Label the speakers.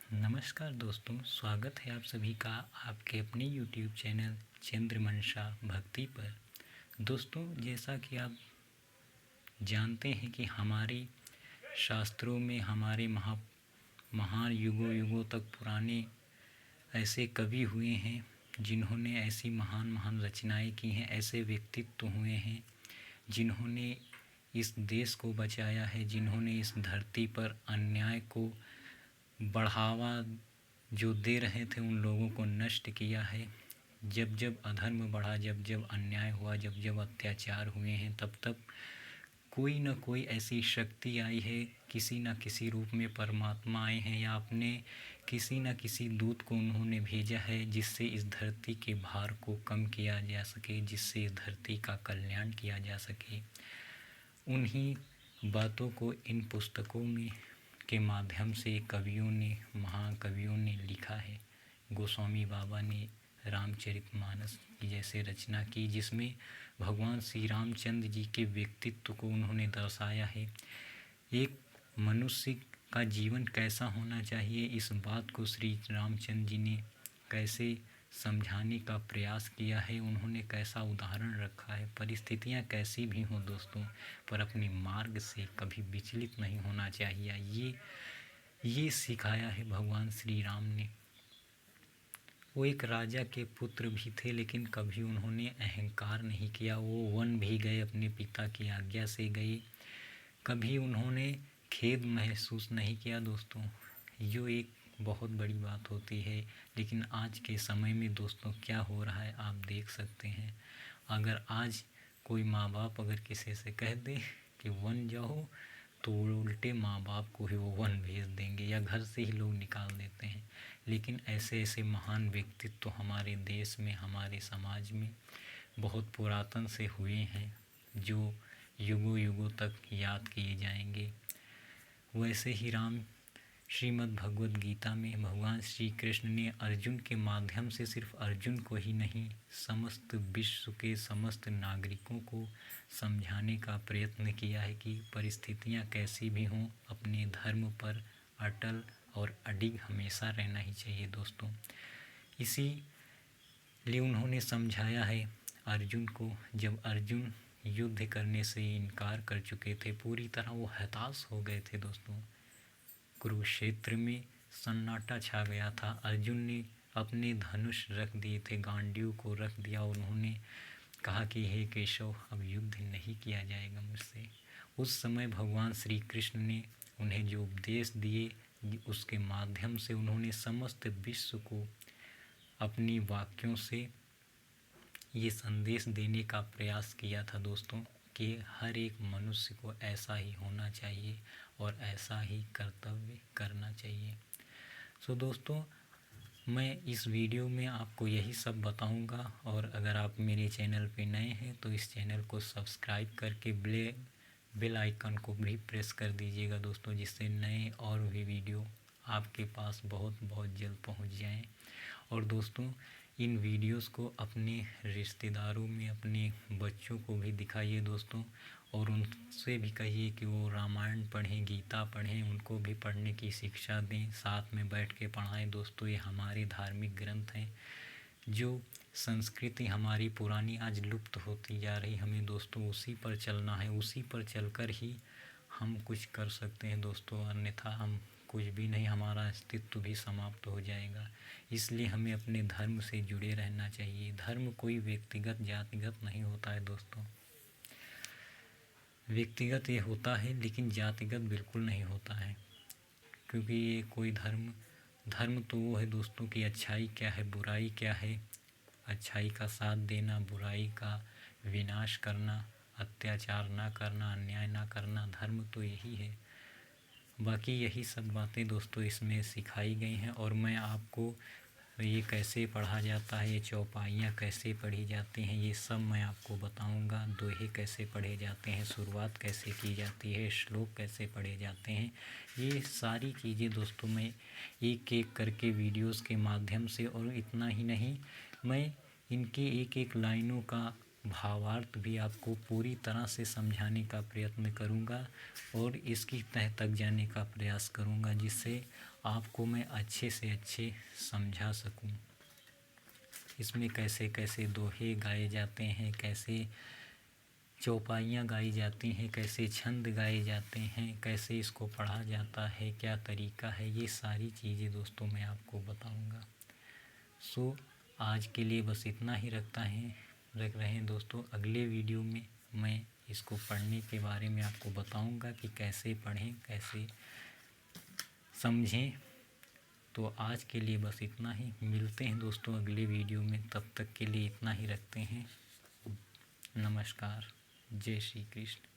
Speaker 1: नमस्कार दोस्तों, स्वागत है आप सभी का आपके अपने YouTube चैनल चंद्रमनसा भक्ति पर। दोस्तों, जैसा कि आप जानते हैं कि हमारे शास्त्रों में हमारे महान युगों युगों तक पुराने ऐसे कवि हुए हैं जिन्होंने ऐसी महान महान रचनाएं की हैं। ऐसे व्यक्तित्व हुए हैं जिन्होंने इस देश को बचाया है, जिन्होंने इस धरती पर अन्याय को बढ़ावा जो दे रहे थे उन लोगों को नष्ट किया है। जब जब अधर्म बढ़ा, जब जब अन्याय हुआ, जब जब अत्याचार हुए हैं, तब तब कोई न कोई ऐसी शक्ति आई है, किसी न किसी रूप में परमात्मा आए हैं या अपने किसी न किसी दूत को उन्होंने भेजा है जिससे इस धरती के भार को कम किया जा सके, जिससे इस धरती का कल्याण किया जा सके। उन्हीं बातों को इन पुस्तकों में के माध्यम से कवियों ने, महाकवियों ने लिखा है। गोस्वामी बाबा ने रामचरितमानस की जैसे रचना की, जिसमें भगवान श्री रामचंद्र जी के व्यक्तित्व को उन्होंने दर्शाया है। एक मनुष्य का जीवन कैसा होना चाहिए, इस बात को श्री रामचंद्र जी ने कैसे समझाने का प्रयास किया है। उन्होंने कैसा उदाहरण रखा है, परिस्थितियाँ कैसी भी हों दोस्तों, पर अपने मार्ग से कभी विचलित नहीं होना चाहिए। ये सिखाया है भगवान श्री राम ने। वो एक राजा के पुत्र भी थे, लेकिन कभी उन्होंने अहंकार नहीं किया। वो वन भी गए, अपने पिता की आज्ञा से गए, कभी उन्होंने खेद महसूस नहीं किया दोस्तों। जो एक बहुत बड़ी बात होती है। लेकिन आज के समय में दोस्तों क्या हो रहा है आप देख सकते हैं। अगर आज कोई माँ बाप अगर किसी से कह दे कि वन जाओ, तो उल्टे माँ बाप को ही वो वन भेज देंगे या घर से ही लोग निकाल देते हैं। लेकिन ऐसे ऐसे महान व्यक्तित्व हमारे देश में, हमारे समाज में बहुत पुरातन से हुए हैं, जो युगों युगों तक याद किए जाएंगे। वैसे ही श्रीमद् भगवद गीता में भगवान श्री कृष्ण ने अर्जुन के माध्यम से सिर्फ अर्जुन को ही नहीं, समस्त विश्व के समस्त नागरिकों को समझाने का प्रयत्न किया है कि परिस्थितियाँ कैसी भी हों, अपने धर्म पर अटल और अडिग हमेशा रहना ही चाहिए दोस्तों। इसीलिए उन्होंने समझाया है अर्जुन को। जब अर्जुन युद्ध करने से इनकार कर चुके थे, पूरी तरह वो हताश हो गए थे दोस्तों, कुरुक्षेत्र में सन्नाटा छा गया था। अर्जुन ने अपने धनुष रख दिए थे, गांडीव को रख दिया। उन्होंने कहा कि हे केशव, अब युद्ध नहीं किया जाएगा मुझसे। उस समय भगवान श्री कृष्ण ने उन्हें जो उपदेश दिए, उसके माध्यम से उन्होंने समस्त विश्व को अपनी वाक्यों से ये संदेश देने का प्रयास किया था दोस्तों कि हर एक मनुष्य को ऐसा ही होना चाहिए और ऐसा ही कर्तव्य करना चाहिए। सो दोस्तों, मैं इस वीडियो में आपको यही सब बताऊंगा। और अगर आप मेरे चैनल पे नए हैं तो इस चैनल को सब्सक्राइब करके बेल आइकन को भी प्रेस कर दीजिएगा दोस्तों, जिससे नए और भी वीडियो आपके पास बहुत बहुत जल्द पहुंच जाएं। और दोस्तों, इन वीडियोस को अपने रिश्तेदारों में, अपने बच्चों को भी दिखाइए दोस्तों, और उनसे भी कहिए कि वो रामायण पढ़ें, गीता पढ़ें, उनको भी पढ़ने की शिक्षा दें, साथ में बैठ के पढ़ाएं दोस्तों। ये हमारे धार्मिक ग्रंथ हैं। जो संस्कृति हमारी पुरानी आज लुप्त होती जा रही, हमें दोस्तों उसी पर चलना है। उसी पर चलकर ही हम कुछ कर सकते हैं दोस्तों, अन्यथा हम कुछ भी नहीं, हमारा अस्तित्व भी समाप्त हो जाएगा। इसलिए हमें अपने धर्म से जुड़े रहना चाहिए। धर्म कोई व्यक्तिगत जातिगत नहीं होता है दोस्तों। व्यक्तिगत ये होता है, लेकिन जातिगत बिल्कुल नहीं होता है। क्योंकि ये कोई धर्म तो वो है दोस्तों कि अच्छाई क्या है, बुराई क्या है, अच्छाई का साथ देना, बुराई का विनाश करना, अत्याचार ना करना, अन्याय ना करना, धर्म तो यही है। बाकी यही सब बातें दोस्तों इसमें सिखाई गई हैं। और मैं आपको ये कैसे पढ़ा जाता है, ये चौपाइयाँ कैसे पढ़ी जाती हैं, ये सब मैं आपको बताऊंगा। दोहे कैसे पढ़े जाते हैं, शुरुआत कैसे की जाती है, श्लोक कैसे पढ़े जाते हैं, ये सारी चीज़ें दोस्तों मैं एक एक करके वीडियोस के माध्यम से, और इतना ही नहीं, मैं इनके एक एक लाइनों का भावार्थ भी आपको पूरी तरह से समझाने का प्रयत्न करूँगा और इसकी तह तक जाने का प्रयास करूँगा, जिससे आपको मैं अच्छे से अच्छे समझा सकूँ। इसमें कैसे कैसे दोहे गाए जाते हैं, कैसे चौपाइयाँ गाई जाती हैं, कैसे छंद गाए जाते हैं, कैसे इसको पढ़ा जाता है, क्या तरीका है, ये सारी चीज़ें दोस्तों मैं आपको बताऊँगा। सो आज के लिए बस इतना ही रख रहे हैं दोस्तों। अगले वीडियो में मैं इसको पढ़ने के बारे में आपको बताऊंगा कि कैसे पढ़ें, कैसे समझें। तो आज के लिए बस इतना ही, मिलते हैं दोस्तों अगले वीडियो में। तब तक के लिए इतना ही रखते हैं। नमस्कार, जय श्री कृष्ण।